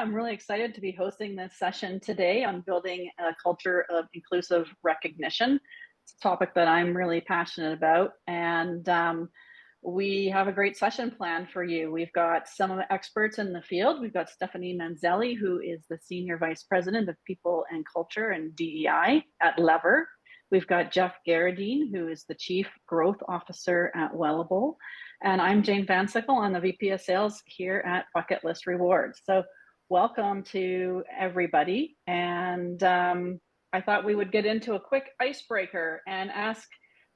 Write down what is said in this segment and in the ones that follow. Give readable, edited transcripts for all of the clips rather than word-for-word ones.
I'm really excited to be hosting this session today on building a culture of inclusive recognition. It's a topic that I'm really passionate about, and we have a great session planned for you. We've got some experts in the field. We've got Stephanie Manzelli, who is the Senior Vice President of People and Culture and DEI at Lever. We've got Geoff Geredien, who is the Chief Growth Officer at Wellable. And I'm Jane Van Sickle. I'm the VP of Sales here at Bucket List Rewards. So welcome to everybody. And I thought we would get into a quick icebreaker and ask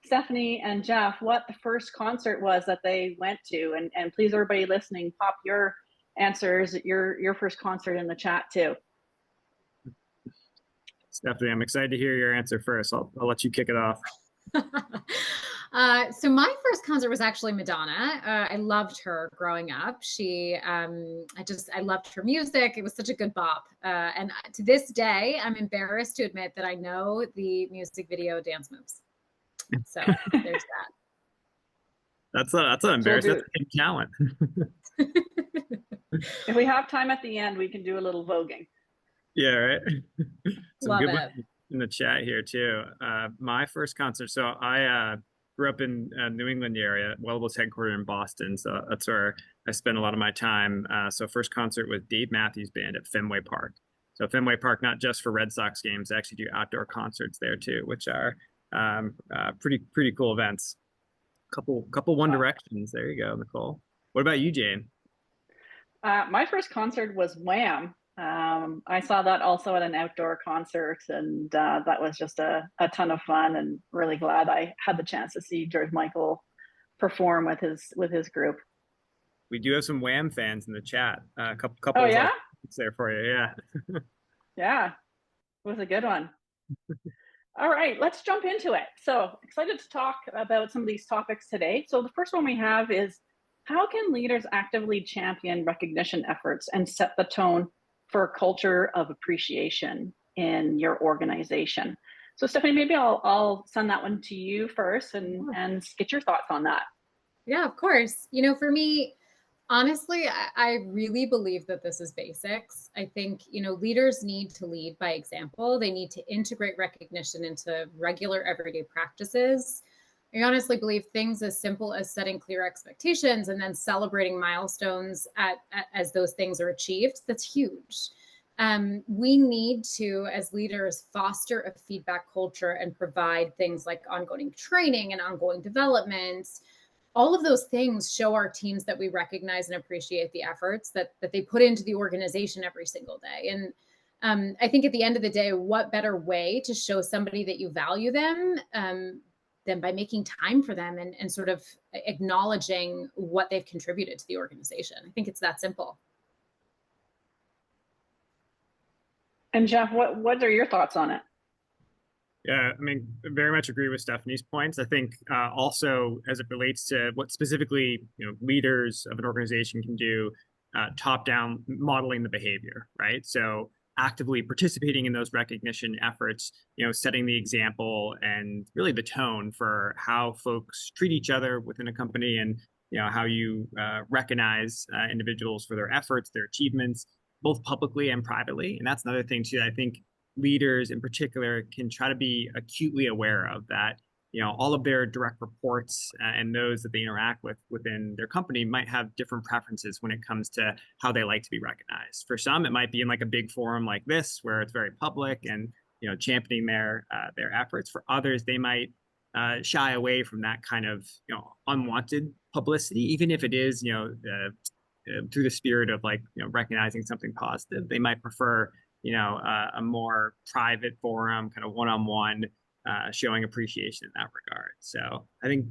Stephanie and Geoff what the first concert was that they went to. And please, everybody listening, pop your answers, your first concert in the chat too. Stephanie, I'm excited to hear your answer first. I'll let you kick it off. So my first concert was actually Madonna. I loved her growing up. I loved her music. It was such a good bop. And to this day, I'm embarrassed to admit that I know the music video dance moves. So there's that. That's an embarrassing talent. If we have time at the end, we can do a little voguing. Yeah, right. Love good it. In the chat here too. My first concert. So I grew up in New England area. Wellable's headquartered in Boston, so that's where I spent a lot of my time. So first concert was Dave Matthews Band at Fenway Park. So Fenway Park, not just for Red Sox games, they actually do outdoor concerts there too, which are pretty cool events. Couple One Directions. There you go, Nicole. What about you, Jane? My first concert was Wham. I saw that also at an outdoor concert, and that was just a ton of fun, and really glad I had the chance to see George Michael perform with his group. We do have some Wham fans in the chat. A couple Oh yeah, it's there for you. Yeah. Yeah, it was a good one. All right, let's jump into it. So excited to talk about some of these topics today. So the first one we have is, how can leaders actively champion recognition efforts and set the tone for a culture of appreciation in your organization? So Stephanie, maybe I'll send that one to you first and get your thoughts on that. Yeah, of course. For me, honestly, I really believe that this is basics. I think, leaders need to lead by example. They need to integrate recognition into regular everyday practices. I honestly believe things as simple as setting clear expectations and then celebrating milestones as those things are achieved, that's huge. We need to, as leaders, foster a feedback culture and provide things like ongoing training and ongoing development. All of those things show our teams that we recognize and appreciate the efforts that they put into the organization every single day. And I think at the end of the day, what better way to show somebody that you value them than by making time for them and sort of acknowledging what they've contributed to the organization. I think it's that simple. And Geoff, what are your thoughts on it? Yeah, I mean, very much agree with Stephanie's points. I think also as it relates to what specifically leaders of an organization can do, top down modeling the behavior, right? So actively participating in those recognition efforts, setting the example and really the tone for how folks treat each other within a company, and how you recognize individuals for their efforts, their achievements, both publicly and privately. And that's another thing too, I think leaders in particular can try to be acutely aware of, that all of their direct reports and those that they interact with within their company might have different preferences when it comes to how they like to be recognized. For some, it might be in like a big forum like this, where it's very public and championing their efforts. For others, they might shy away from that kind of unwanted publicity, even if it is through the spirit of recognizing something positive. They might prefer a more private forum, kind of one-on-one, showing appreciation in that regard. So I think,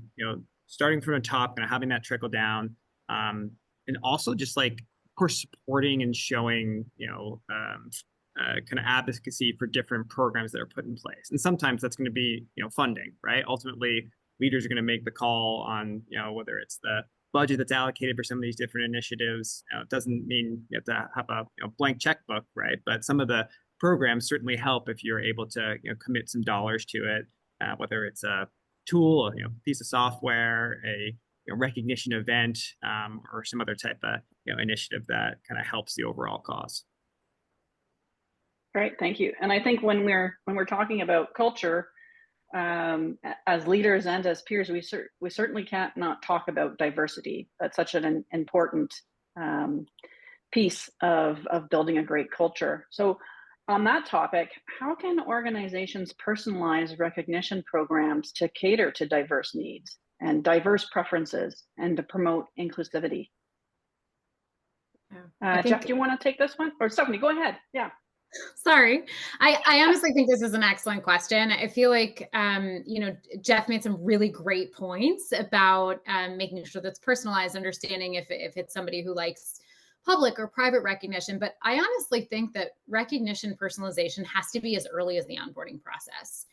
starting from the top, kind of having that trickle down, and also just of course, supporting and showing, kind of advocacy for different programs that are put in place. And sometimes that's going to be, funding, right? Ultimately, leaders are going to make the call on, whether it's the budget that's allocated for some of these different initiatives. It doesn't mean you have to have a blank checkbook, right? But some of the programs certainly help if you're able to commit some dollars to it, whether it's a tool, a piece of software, a recognition event, or some other type of initiative that kind of helps the overall cause. Great, thank you. And I think when we're talking about culture, as leaders and as peers, we certainly can't not talk about diversity. That's such an important um, piece of building a great culture. So, on that topic, how can organizations personalize recognition programs to cater to diverse needs and diverse preferences and to promote inclusivity? I Geoff, think do you want to take this one? Or Stephanie, go ahead. Yeah. Sorry. I honestly think this is an excellent question. I feel like, Geoff made some really great points about making sure that's personalized, understanding if it's somebody who likes public or private recognition. But I honestly think that recognition personalization has to be as early as the onboarding process.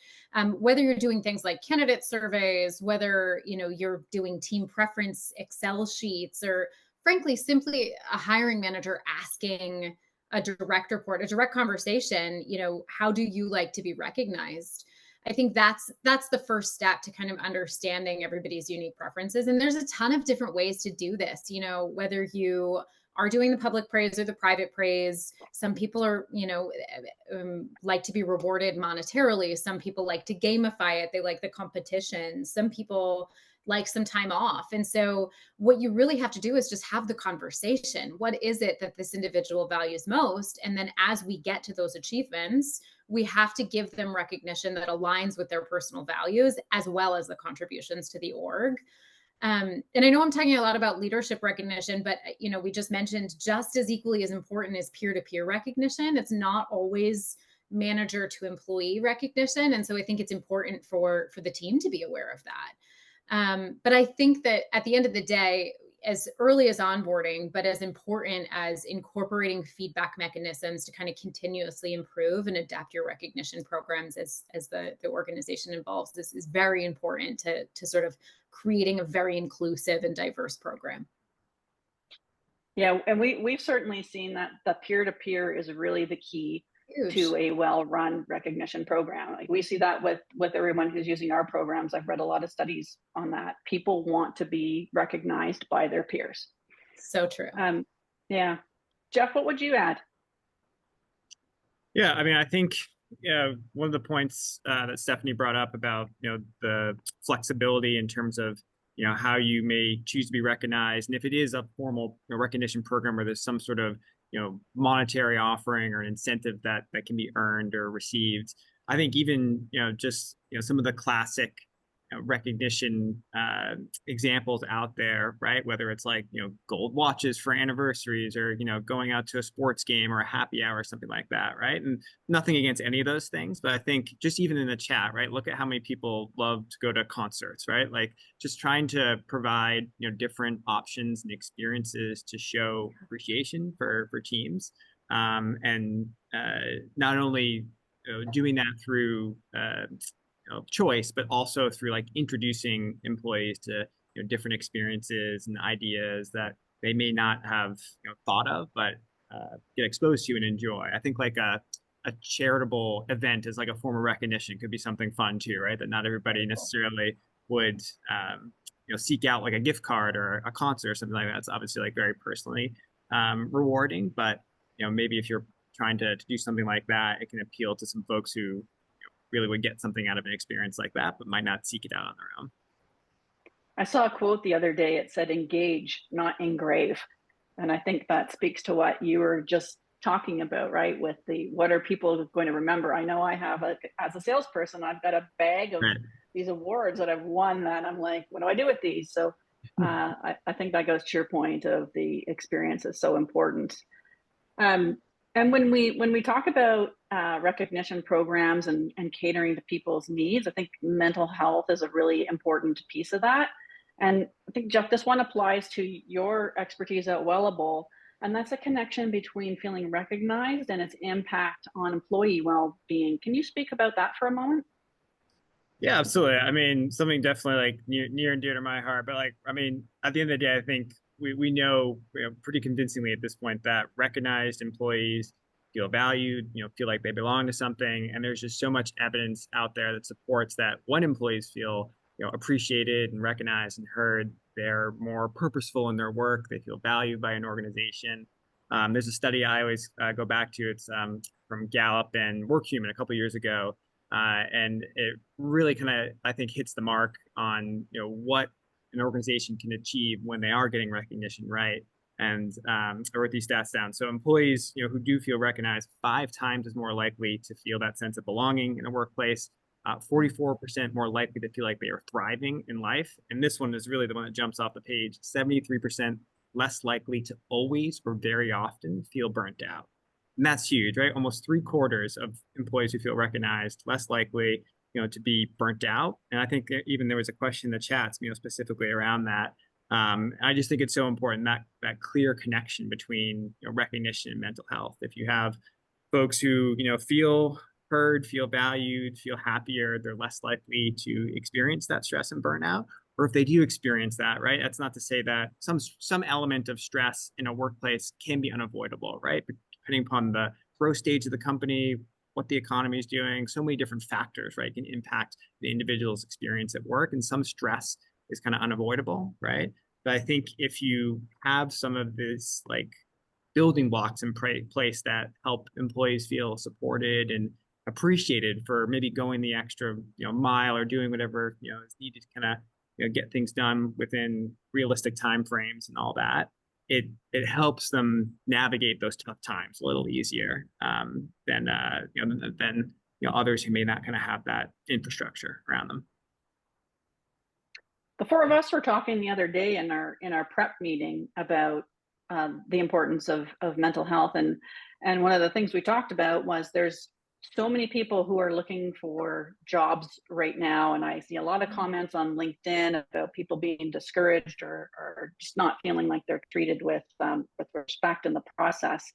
Whether you're doing things like candidate surveys, whether, you're doing team preference Excel sheets, or frankly, simply a hiring manager asking a direct report, a direct conversation, how do you like to be recognized? I think that's the first step to kind of understanding everybody's unique preferences. And there's a ton of different ways to do this, whether you are doing the public praise or the private praise. Some people are, like to be rewarded monetarily. Some people like to gamify it. They like the competition. Some people like some time off. And so what you really have to do is just have the conversation. What is it that this individual values most? And then as we get to those achievements, we have to give them recognition that aligns with their personal values as well as the contributions to the org. And I know I'm talking a lot about leadership recognition, but we just mentioned just as equally as important as peer-to-peer recognition. It's not always manager to employee recognition. And so I think it's important for the team to be aware of that. But I think that at the end of the day, as early as onboarding, but as important as incorporating feedback mechanisms to kind of continuously improve and adapt your recognition programs as the organization evolves, this is very important to sort of creating a very inclusive and diverse program. Yeah, and we've certainly seen that the peer-to-peer is really the key Huge. to a well-run recognition program. Like we see that with everyone who's using our programs. I've read a lot of studies on that. People want to be recognized by their peers. So true. Yeah. Geoff, what would you add? Yeah, I mean, I think one of the points that Stephanie brought up about the flexibility in terms of how you may choose to be recognized, and if it is a formal recognition program where there's some sort of monetary offering or an incentive that can be earned or received. I think even just some of the classic recognition examples out there, right? Whether it's like gold watches for anniversaries, or going out to a sports game or a happy hour or something like that, right? And nothing against any of those things, but I think just even in the chat, right? Look at how many people love to go to concerts, right? Like just trying to provide different options and experiences to show appreciation for teams, and not only doing that through choice, but also through like introducing employees to different experiences and ideas that they may not have thought of, but get exposed to and enjoy. I think like a charitable event is like a form of recognition. Could be something fun too, right? That not everybody necessarily would seek out, like a gift card or a concert or something like that. It's obviously like very personally rewarding, but maybe if you're trying to do something like that, it can appeal to some folks who really would get something out of an experience like that, but might not seek it out on their own. I saw a quote the other day. It said, "Engage, not engrave." And I think that speaks to what you were just talking about, right? With what are people going to remember? I know I have, as a salesperson, I've got a bag of these awards that I've won that I'm like, what do I do with these? So I think that goes to your point of the experience is so important. And when we talk about recognition programs and catering to people's needs, I think mental health is a really important piece of that. And I think, Geoff, this one applies to your expertise at Wellable, and that's a connection between feeling recognized and its impact on employee well-being. Can you speak about that for a moment? Yeah, absolutely. I mean, something definitely like near and dear to my heart. But like, I mean, at the end of the day, I think we know, pretty convincingly at this point that recognized employees feel valued, feel like they belong to something. And there's just so much evidence out there that supports that when employees feel appreciated and recognized and heard, they're more purposeful in their work. They feel valued by an organization. There's a study I always go back to. It's from Gallup and WorkHuman a couple of years ago, and it really kind of, I think, hits the mark on what an organization can achieve when they are getting recognition right. And I wrote these stats down. So employees, who do feel recognized, 5 times is more likely to feel that sense of belonging in a workplace. 44% more likely to feel like they are thriving in life. And this one is really the one that jumps off the page. 73% less likely to always or very often feel burnt out. And that's huge, right? Almost 3/4 of employees who feel recognized less likely, to be burnt out. And I think even there was a question in the chats, specifically around that. I just think it's so important that clear connection between recognition and mental health. If you have folks who feel heard, feel valued, feel happier, they're less likely to experience that stress and burnout. Or if they do experience that, right? That's not to say that some element of stress in a workplace can be unavoidable, right? But depending upon the growth stage of the company, what the economy is doing, so many different factors, right, can impact the individual's experience at work. And some stress is kind of unavoidable, right? But I think if you have some of this like building blocks in place that help employees feel supported and appreciated for maybe going the extra mile or doing whatever is needed to kind of get things done within realistic timeframes and all that, it helps them navigate those tough times a little easier than others who may not kind of have that infrastructure around them. The 4 of us were talking the other day in our prep meeting about the importance of mental health, and one of the things we talked about was there's so many people who are looking for jobs right now, and I see a lot of comments on LinkedIn about people being discouraged or just not feeling like they're treated with respect in the process.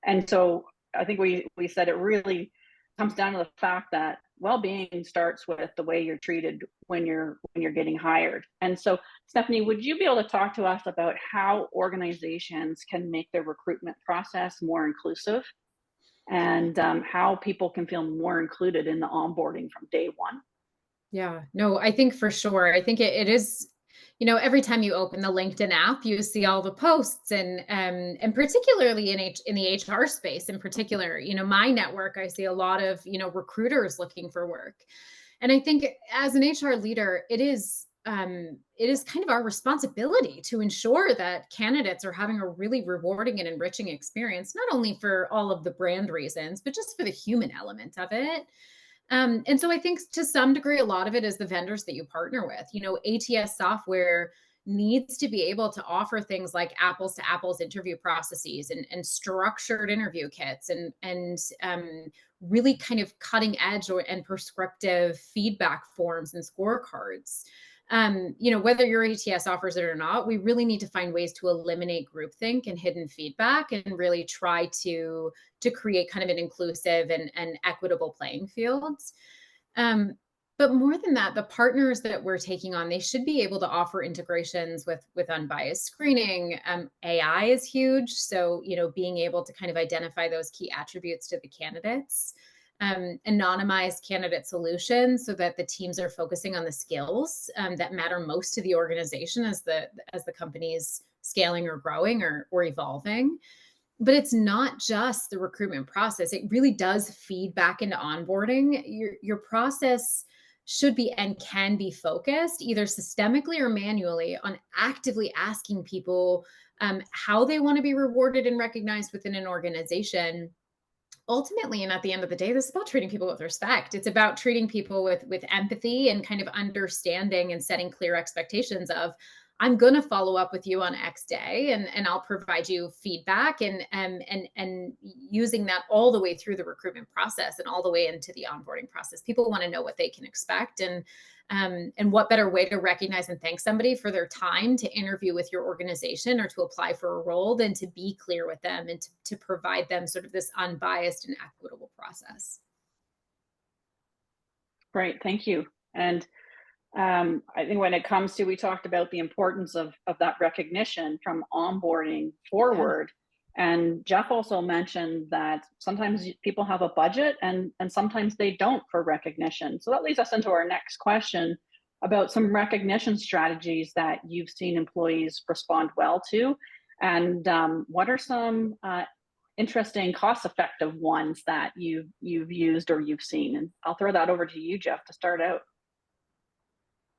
And so I think we said it really comes down to the fact that well-being starts with the way you're treated when you're getting hired. And so, Stephanie, would you be able to talk to us about how organizations can make their recruitment process more inclusive, and how people can feel more included in the onboarding from day one? Yeah, no, I think for sure. I think it is, every time you open the LinkedIn app, you see all the posts and particularly in the HR space in particular, my network, I see a lot of, recruiters looking for work. And I think as an HR leader, it is kind of our responsibility to ensure that candidates are having a really rewarding and enriching experience, not only for all of the brand reasons, but just for the human element of it. And so I think to some degree, a lot of it is the vendors that you partner with. ATS software needs to be able to offer things like apples to apples interview processes and structured interview kits and really kind of cutting edge and prescriptive feedback forms and scorecards. Whether your ATS offers it or not, we really need to find ways to eliminate groupthink and hidden feedback and really try to create kind of an inclusive and equitable playing field. But more than that, the partners that we're taking on, they should be able to offer integrations with unbiased screening. AI is huge. So, being able to kind of identify those key attributes to the candidates. Anonymized candidate solutions so that the teams are focusing on the skills that matter most to the organization as the company is scaling or growing or evolving. But it's not just the recruitment process. It really does feed back into onboarding. Your process should be and can be focused either systemically or manually on actively asking people how they want to be rewarded and recognized within an organization. Ultimately, and at the end of the day, this is about treating people with respect. It's about treating people with empathy and kind of understanding and setting clear expectations of, I'm going to follow up with you on X day and I'll provide you feedback and using that all the way through the recruitment process and all the way into the onboarding process. People want to know what they can expect and what better way to recognize and thank somebody for their time to interview with your organization or to apply for a role than to be clear with them and to provide them sort of this unbiased and equitable process. Great, thank you. And I think when it comes to, we talked about the importance of that recognition from onboarding forward. Yeah. And Geoff also mentioned that sometimes people have a budget and sometimes they don't for recognition. So that leads us into our next question about some recognition strategies that you've seen employees respond well to. And what are some interesting, cost-effective ones that you've used or you've seen? And I'll throw that over to you, Geoff, to start out.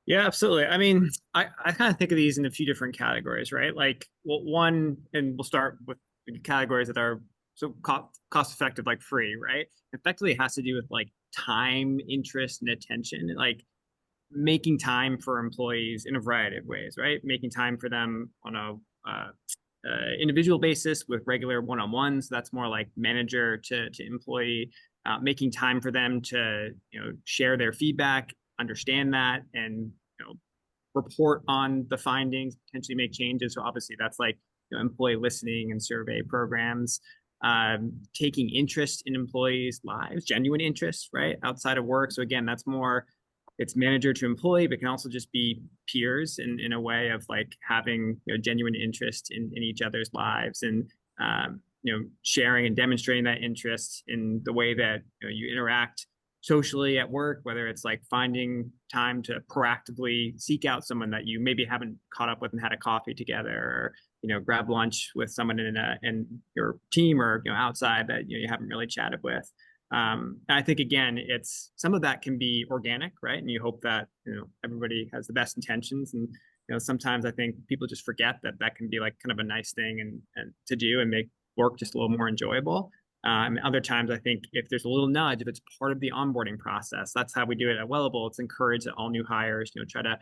Yeah, absolutely. I mean, I kind of think of these in a few different categories, right? Like, well, one, and we'll start with the categories that are so cost effective, like free, right? Effectively, it has to do with like time, interest, and attention, like making time for employees in a variety of ways, right? Making time for them on a individual basis with regular one-on-ones. That's more like manager to employee. Making time for them to share their feedback, understand that, and report on the findings, potentially make changes. So obviously that's like employee listening and survey programs. Taking interest in employees' lives, genuine interest, right, outside of work. So again, that's more, it's manager to employee, but can also just be peers in a way of like having genuine interest in each other's lives, and sharing and demonstrating that interest in the way that you interact socially at work, whether it's like finding time to proactively seek out someone that you maybe haven't caught up with and had a coffee together, or grab lunch with someone in your team, or outside that you haven't really chatted with. I think again, it's some of that can be organic, right? And you hope that everybody has the best intentions, and sometimes I think people just forget that that can be like kind of a nice thing and to do and make work just a little more enjoyable. Other times, I think if there's a little nudge, if it's part of the onboarding process, that's how we do it at Wellable. It's encouraged that all new hires, try to,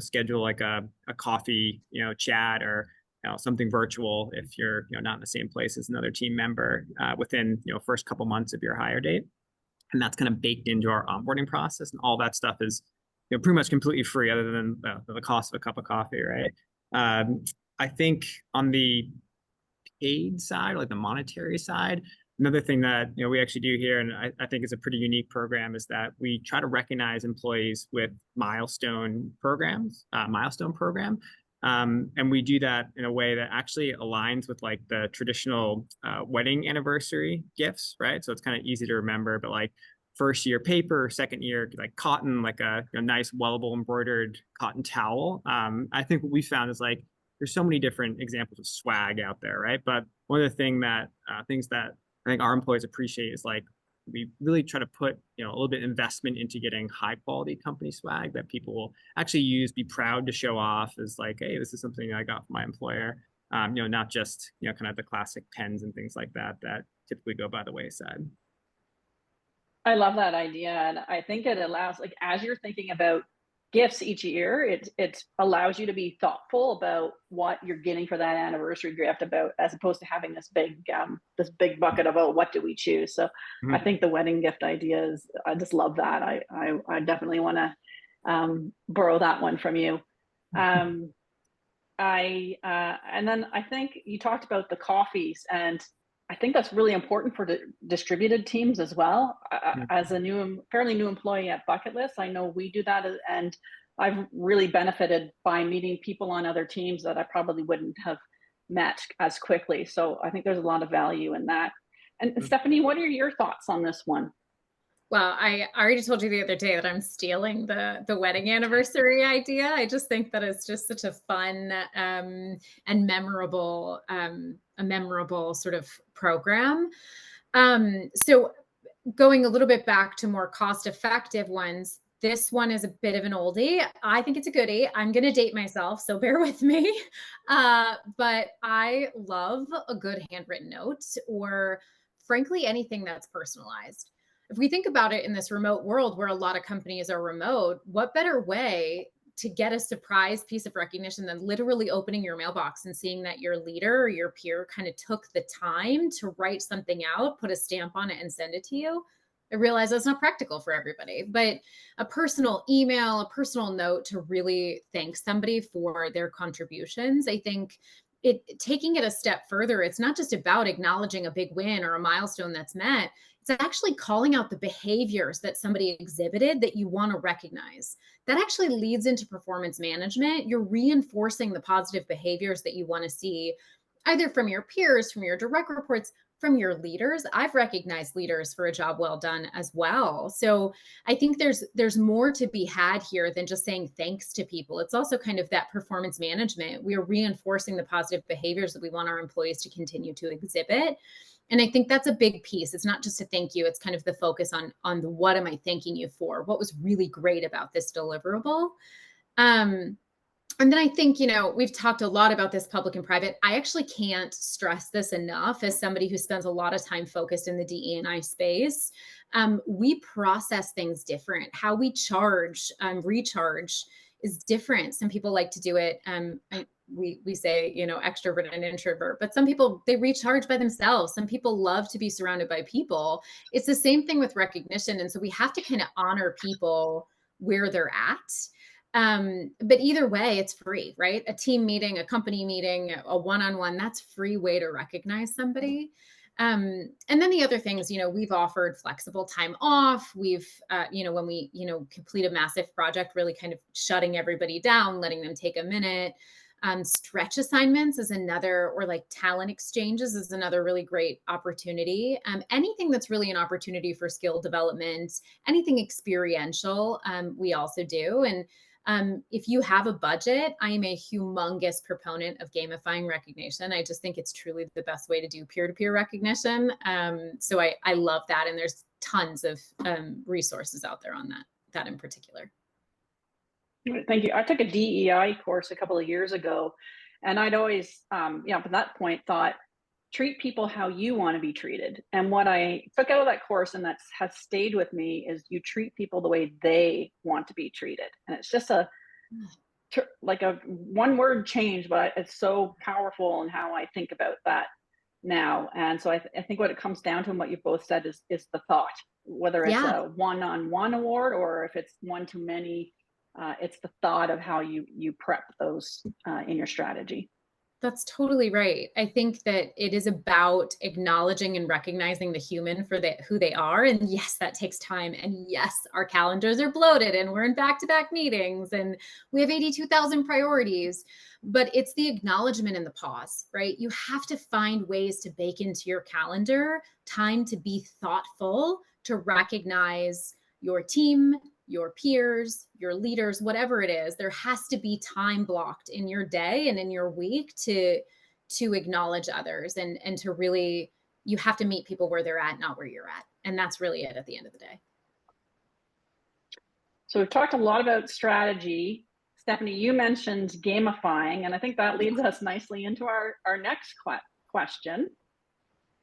schedule like a coffee, chat, or something virtual if you're, not in the same place as another team member within, first couple months of your hire date. And that's kind of baked into our onboarding process, and all that stuff is, pretty much completely free, other than the cost of a cup of coffee, right? I think on the paid side, like the monetary side, another thing that we actually do here, and I think is a pretty unique program, is that we try to recognize employees with milestone program, and we do that in a way that actually aligns with like the traditional wedding anniversary gifts, right? So it's kind of easy to remember, but like first year paper, second year like cotton, like a nice Wellable embroidered cotton towel. I think what we found is like there's so many different examples of swag out there, right? But one of the things that I think our employees appreciate is like we really try to put a little bit of investment into getting high quality company swag that people will actually use, be proud to show off as like, hey, this is something I got from my employer. Not just kind of the classic pens and things like that typically go by the wayside. I love that idea, and I think it allows, like, as you're thinking about gifts each year, it allows you to be thoughtful about what you're getting for that anniversary gift, about as opposed to having this big bucket of, oh, what do we choose? So I think the wedding gift idea is, I just love that. I definitely want to borrow that one from you. And then I think you talked about the coffees, and I think that's really important for distributed teams as well. As a fairly new employee at Bucket List, I know we do that, and I've really benefited by meeting people on other teams that I probably wouldn't have met as quickly. So I think there's a lot of value in that. And Stephanie, what are your thoughts on this one? Well, I already told you the other day that I'm stealing the wedding anniversary idea. I just think that it's just such a fun and memorable sort of program. So going a little bit back to more cost-effective ones, this one is a bit of an oldie. I think it's a goodie. I'm going to date myself, so bear with me. But I love a good handwritten note, or frankly, anything that's personalized. If we think about it in this remote world where a lot of companies are remote, what better way to get a surprise piece of recognition than literally opening your mailbox and seeing that your leader or your peer kind of took the time to write something out, put a stamp on it, and send it to you? I realize that's not practical for everybody, but a personal email, a personal note to really thank somebody for their contributions, I think taking it a step further, it's not just about acknowledging a big win or a milestone that's met. It's actually calling out the behaviors that somebody exhibited that you want to recognize. That actually leads into performance management. You're reinforcing the positive behaviors that you want to see, either from your peers, from your direct reports, from your leaders. I've recognized leaders for a job well done as well. So I think there's more to be had here than just saying thanks to people. It's also kind of that performance management. We are reinforcing the positive behaviors that we want our employees to continue to exhibit. And I think that's a big piece. It's not just a thank you. It's kind of the focus on the what am I thanking you for? What was really great about this deliverable? And then I think, we've talked a lot about this public and private. I actually can't stress this enough as somebody who spends a lot of time focused in the DE&I space. We process things different. How we charge, recharge is different. Some people like to do it. We say, extrovert and introvert, but some people, they recharge by themselves. Some people love to be surrounded by people. It's the same thing with recognition. And so we have to kind of honor people where they're at. But either way, it's free, right? A team meeting, a company meeting, a one-on-one, that's free way to recognize somebody. And then the other things, we've offered flexible time off. We've, when we, complete a massive project, really kind of shutting everybody down, letting them take a minute. Stretch assignments is another, or like talent exchanges is another really great opportunity. Anything that's really an opportunity for skill development, anything experiential, we also do. And if you have a budget, I am a humongous proponent of gamifying recognition. I just think it's truly the best way to do peer-to-peer recognition. So I love that. And there's tons of resources out there on that in particular. Thank you. I took a DEI course a couple of years ago, and I'd always, from that point, thought, treat people how you want to be treated. And what I took out of that course, and that has stayed with me, is you treat people the way they want to be treated. And it's just like a one word change, but it's so powerful in how I think about that now. And so I think what it comes down to, and what you both said, is the thought, whether it's a one-on-one award or if it's one-to-many. It's the thought of how you prep those in your strategy. That's totally right. I think that it is about acknowledging and recognizing the human for who they are. And yes, that takes time. And yes, our calendars are bloated and we're in back-to-back meetings and we have 82,000 priorities. But it's the acknowledgement and the pause, right? You have to find ways to bake into your calendar time to be thoughtful, to recognize your team, your peers, your leaders, whatever it is. There has to be time blocked in your day and in your week to acknowledge others and to really, you have to meet people where they're at, not where you're at. And that's really it at the end of the day. So we've talked a lot about strategy. Stephanie, you mentioned gamifying, and I think that leads us nicely into our next question,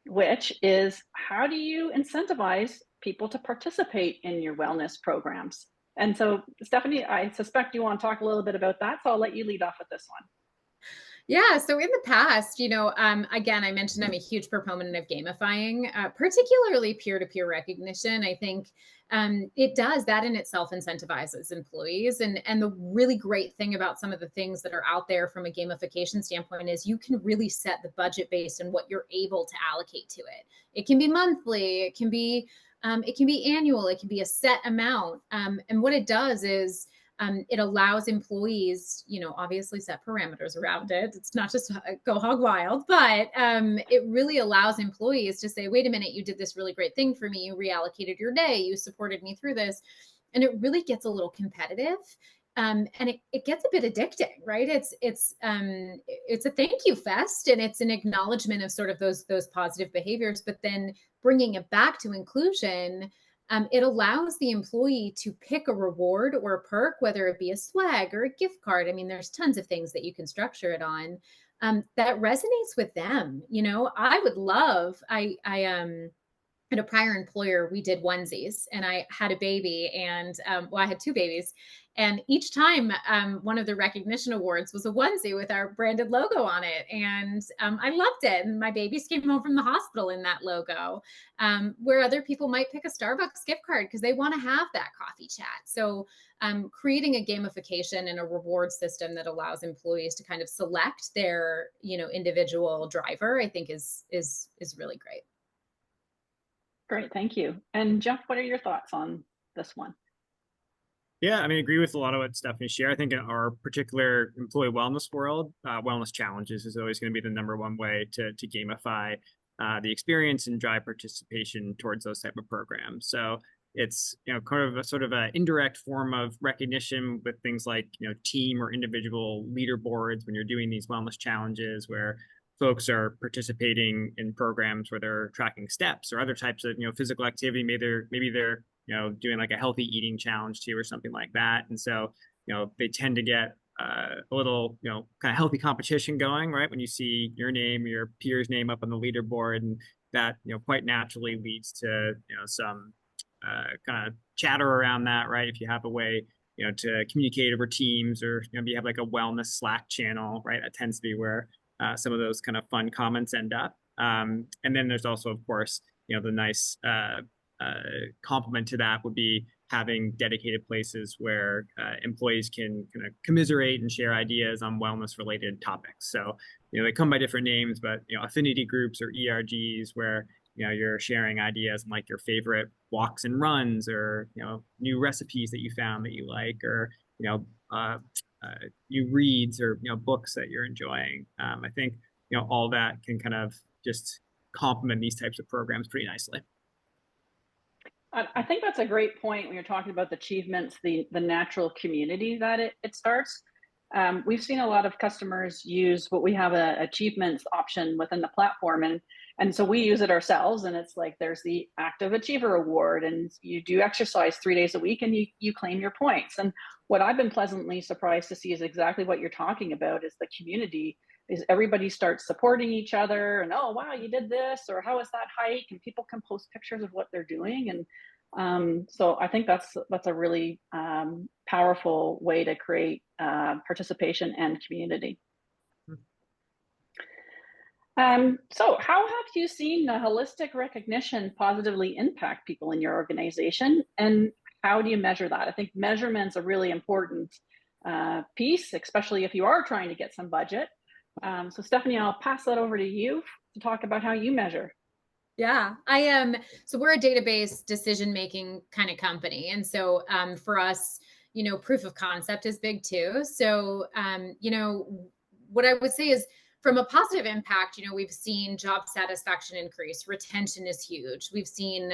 which is, how do you incentivize people to participate in your wellness programs? And so, Stephanie, I suspect you want to talk a little bit about that, so I'll let you lead off with this one. Yeah. So in the past, again, I mentioned I'm a huge proponent of gamifying, particularly peer-to-peer recognition. I think it does that in itself incentivizes employees. And the really great thing about some of the things that are out there from a gamification standpoint is you can really set the budget based on what you're able to allocate to it. It can be monthly, it can be annual, it can be a set amount. And what it does is it allows employees, obviously set parameters around it. It's not just go hog wild, but it really allows employees to say, wait a minute, you did this really great thing for me. You reallocated your day. You supported me through this. And it really gets a little competitive. And it gets a bit addicting, right? It's a thank you fest, and it's an acknowledgement of sort of those positive behaviors, but then bringing it back to inclusion. It allows the employee to pick a reward or a perk, whether it be a swag or a gift card. I mean, there's tons of things that you can structure it on that resonates with them. I would love, at a prior employer, we did onesies, and I had a baby, and I had two babies. And each time one of the recognition awards was a onesie with our branded logo on it. And I loved it. And my babies came home from the hospital in that logo, where other people might pick a Starbucks gift card because they want to have that coffee chat. So creating a gamification and a reward system that allows employees to kind of select their, individual driver, I think is really great. Great, thank you. And Geoff, what are your thoughts on this one? Yeah, I agree with a lot of what Stephanie shared. I think in our particular employee wellness world, wellness challenges is always going to be the number one way to gamify the experience and drive participation towards those type of programs. So it's kind of a sort of an indirect form of recognition with things like team or individual leaderboards when you're doing these wellness challenges, where folks are participating in programs where they're tracking steps or other types of, physical activity. Maybe they're doing like a healthy eating challenge too, or something like that. And so, they tend to get a little, kind of healthy competition going, right? When you see your name, your peer's name up on the leaderboard, and that, quite naturally leads to, some kind of chatter around that, right? If you have a way, to communicate over Teams, or, you have like a wellness Slack channel, right? That tends to be where some of those kind of fun comments end up. And then there's also, of course, the nice complement to that would be having dedicated places where employees can kind of commiserate and share ideas on wellness related topics. So, they come by different names, but, affinity groups or ERGs where, you're sharing ideas on like your favorite walks and runs, or, new recipes that you found that you like, or, new reads, or, books that you're enjoying. I think, all that can kind of just complement these types of programs pretty nicely. I think that's a great point when you're talking about the achievements, the natural community that it starts. We've seen a lot of customers use what we have a achievements option within the platform, and so we use it ourselves. And it's like there's the Active Achiever Award, and you do exercise 3 days a week, and you claim your points. And what I've been pleasantly surprised to see is exactly what you're talking about: is the community. Is everybody starts supporting each other, and oh wow, you did this, or how was that hike, and people can post pictures of what they're doing. And so I think that's a really powerful way to create participation and community. So how have you seen the holistic recognition positively impact people in your organization, and how do you measure that? I think measurement's a really important piece, especially if you are trying to get some budget. So Stephanie, I'll pass that over to you to talk about how you measure. Yeah, I am. So we're a database decision-making kind of company. And so for us, proof of concept is big too. So, what I would say is from a positive impact, we've seen job satisfaction increase, retention is huge. We've seen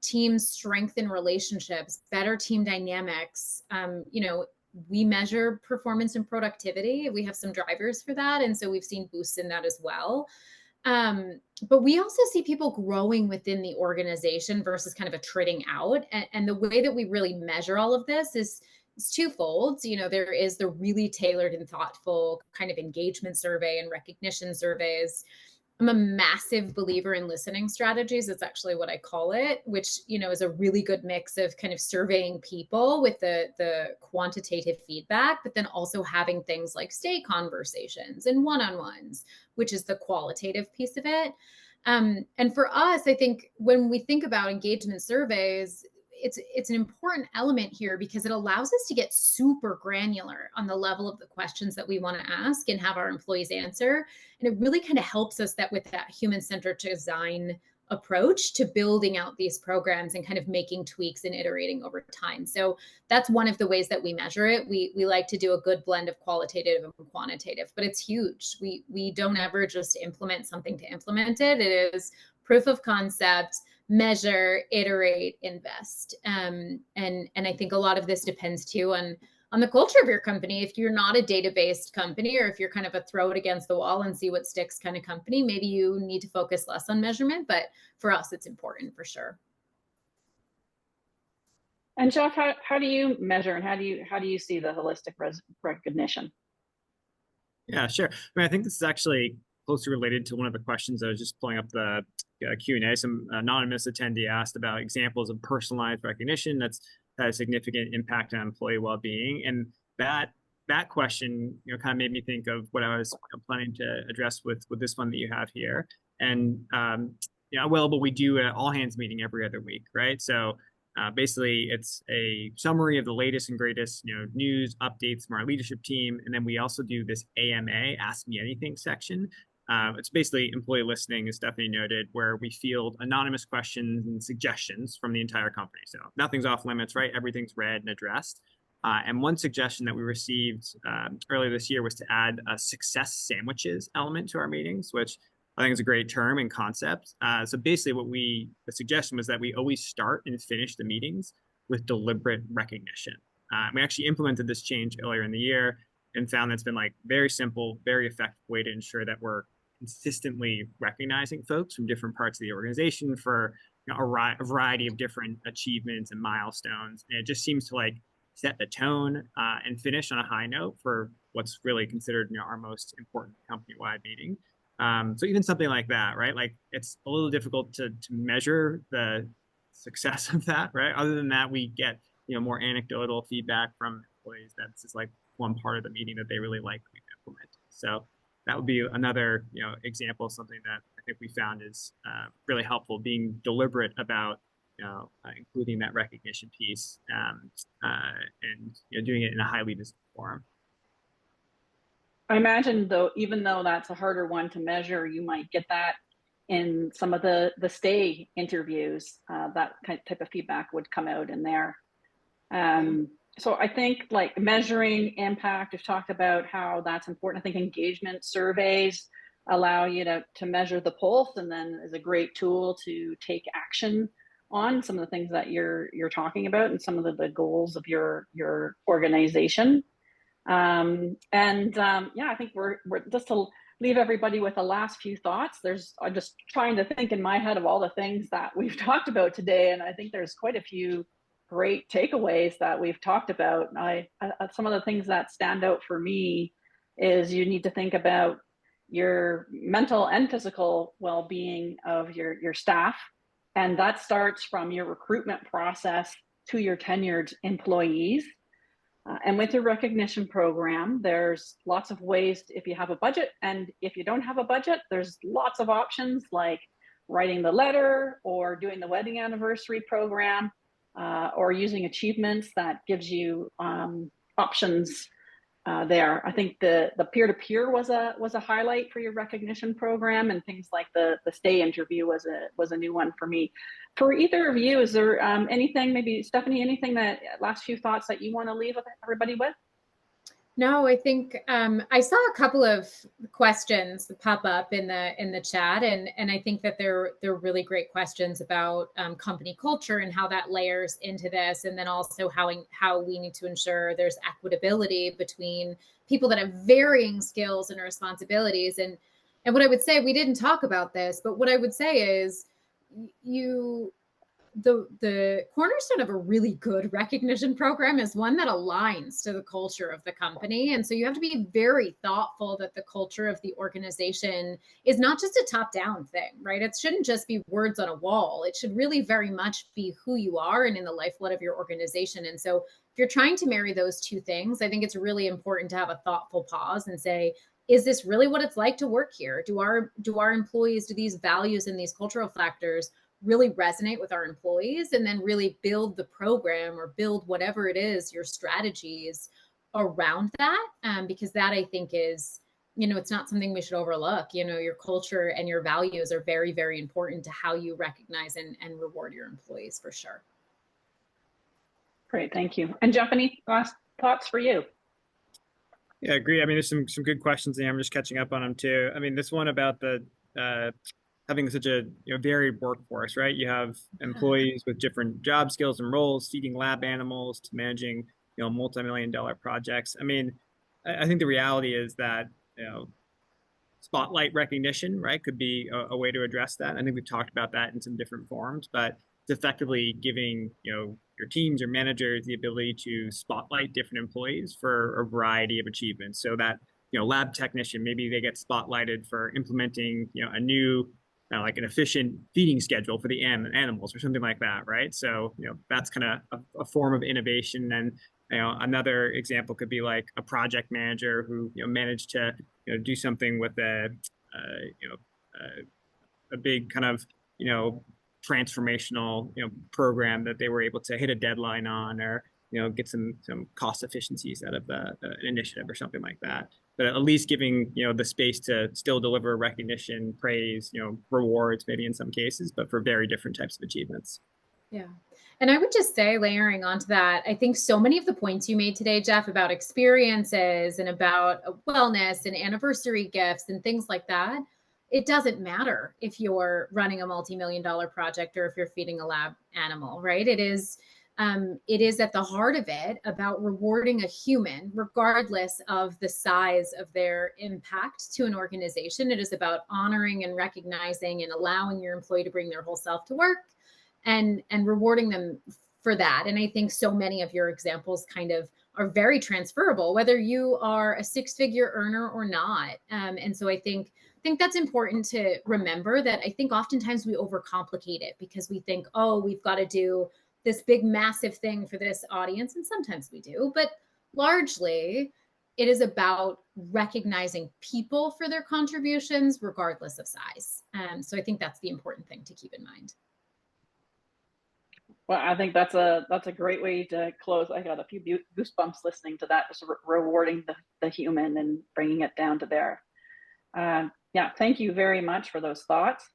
teams strengthen relationships, better team dynamics. We measure performance and productivity. We have some drivers for that. And so we've seen boosts in that as well. But we also see people growing within the organization versus kind of attriting out. And the way that we really measure all of this is twofold. There is the really tailored and thoughtful kind of engagement survey and recognition surveys. I'm a massive believer in listening strategies. That's actually what I call it, which, is a really good mix of kind of surveying people with the quantitative feedback, but then also having things like stay conversations and one-on-ones, which is the qualitative piece of it. And for us, I think when we think about engagement surveys, it's an important element here because it allows us to get super granular on the level of the questions that we want to ask and have our employees answer. And it really kind of helps us that with that human-centered design approach to building out these programs and kind of making tweaks and iterating over time. So that's one of the ways that we measure it. We like to do a good blend of qualitative and quantitative, but it's huge. We don't ever just implement something to implement it. It is proof of concept, measure, iterate, invest. And I think a lot of this depends too on the culture of your company. If you're not a data-based company, or if you're kind of a throw it against the wall and see what sticks kind of company, maybe you need to focus less on measurement, but for us, it's important for sure. And Geoff, how do you measure, and how do you see the holistic recognition? Yeah, sure. I think this is actually closely related to one of the questions I was just pulling up the Q&A. Some anonymous attendee asked about examples of personalized recognition that's had a significant impact on employee well-being. And that question, kind of made me think of what I was planning to address with this one that you have here. And Wellable, we do an all-hands meeting every other week, right? So basically, it's a summary of the latest and greatest, news updates from our leadership team, and then we also do this AMA, Ask Me Anything section. It's basically employee listening, as Stephanie noted, where we field anonymous questions and suggestions from the entire company. So nothing's off limits, right? Everything's read and addressed. And one suggestion that we received earlier this year was to add a success sandwiches element to our meetings, which I think is a great term and concept. So basically the suggestion was that we always start and finish the meetings with deliberate recognition. We actually implemented this change earlier in the year and found that's been like very simple, very effective way to ensure that we're consistently recognizing folks from different parts of the organization for a variety of different achievements and milestones. And it just seems to like set the tone and finish on a high note for what's really considered our most important company-wide meeting. So even something like that, right? Like it's a little difficult to measure the success of that, right? Other than that, we get more anecdotal feedback from employees that's just like one part of the meeting that they really like we've implemented. So that would be another example of something that I think we found is really helpful, being deliberate about including that recognition piece and doing it in a highly visible forum. I imagine though, even though that's a harder one to measure, you might get that in some of the stay interviews. That type of feedback would come out in there. So I think like measuring impact, we've talked about how that's important. I think engagement surveys allow you to measure the pulse, and then is a great tool to take action on some of the things that you're talking about and some of the goals of your organization. Yeah, I think we're just to leave everybody with the last few thoughts. I'm just trying to think in my head of all the things that we've talked about today, and I think there's quite a few great takeaways that we've talked about. Some of the things that stand out for me is you need to think about your mental and physical well-being of your staff, and that starts from your recruitment process to your tenured employees. And with your recognition program, there's lots of ways if you have a budget, and if you don't have a budget, there's lots of options like writing the letter or doing the wedding anniversary program, or using achievements that gives you options there. I think the peer-to-peer was a highlight for your recognition program, and things like the stay interview was a new one for me. For either of you, is there anything, maybe Stephanie, anything that last few thoughts that you want to leave everybody with? No, I think I saw a couple of questions pop up in the chat, and I think that they're really great questions about company culture and how that layers into this, and then also how we need to ensure there's equitability between people that have varying skills and responsibilities. And what I would say, we didn't talk about this, but what I would say is the cornerstone of a really good recognition program is one that aligns to the culture of the company. And so you have to be very thoughtful that the culture of the organization is not just a top-down thing, right? It shouldn't just be words on a wall. It should really very much be who you are and in the lifeblood of your organization. And so if you're trying to marry those two things, I think it's really important to have a thoughtful pause and say, is this really what it's like to work here? Do our employees, do these values and these cultural factors really resonate with our employees? And then really build the program or build whatever it is, your strategies around that. Because that, I think, is, it's not something we should overlook. Your culture and your values are very, very important to how you recognize and reward your employees, for sure. Great, thank you. And Geoff, any last thoughts for you? Yeah, I agree. I mean, there's some good questions there. I'm just catching up on them too. I mean, this one about the having such a varied workforce, right? You have employees with different job skills and roles, feeding lab animals to managing multi-million-dollar projects. I mean, I think the reality is that spotlight recognition, right, could be a way to address that. I think we've talked about that in some different forms, but it's effectively giving your teams or managers the ability to spotlight different employees for a variety of achievements. So that lab technician, maybe they get spotlighted for implementing a new like an efficient feeding schedule for the animals or something like that, right? So that's kind of a form of innovation. And another example could be like a project manager who managed to do something with a big kind of transformational program that they were able to hit a deadline on, or get some cost efficiencies out of the initiative or something like that. But at least giving the space to still deliver recognition, praise, rewards, maybe in some cases, but for very different types of achievements. Yeah. And I would just say, layering onto that, I think so many of the points you made today, Geoff, about experiences and about wellness and anniversary gifts and things like that, it doesn't matter if you're running a multi-million-dollar project or if you're feeding a lab animal, right? It is it is at the heart of it about rewarding a human, regardless of the size of their impact to an organization. It is about honoring and recognizing and allowing your employee to bring their whole self to work, and rewarding them for that. And I think so many of your examples kind of are very transferable, whether you are a six-figure earner or not. And so I think that's important to remember, that I think oftentimes we overcomplicate it because we think, oh, we've got to do this big, massive thing for this audience. And sometimes we do, but largely it is about recognizing people for their contributions, regardless of size. So I think that's the important thing to keep in mind. Well, I think that's a great way to close. I got a few goosebumps listening to that, just rewarding the human and bringing it down to there. Yeah, thank you very much for those thoughts.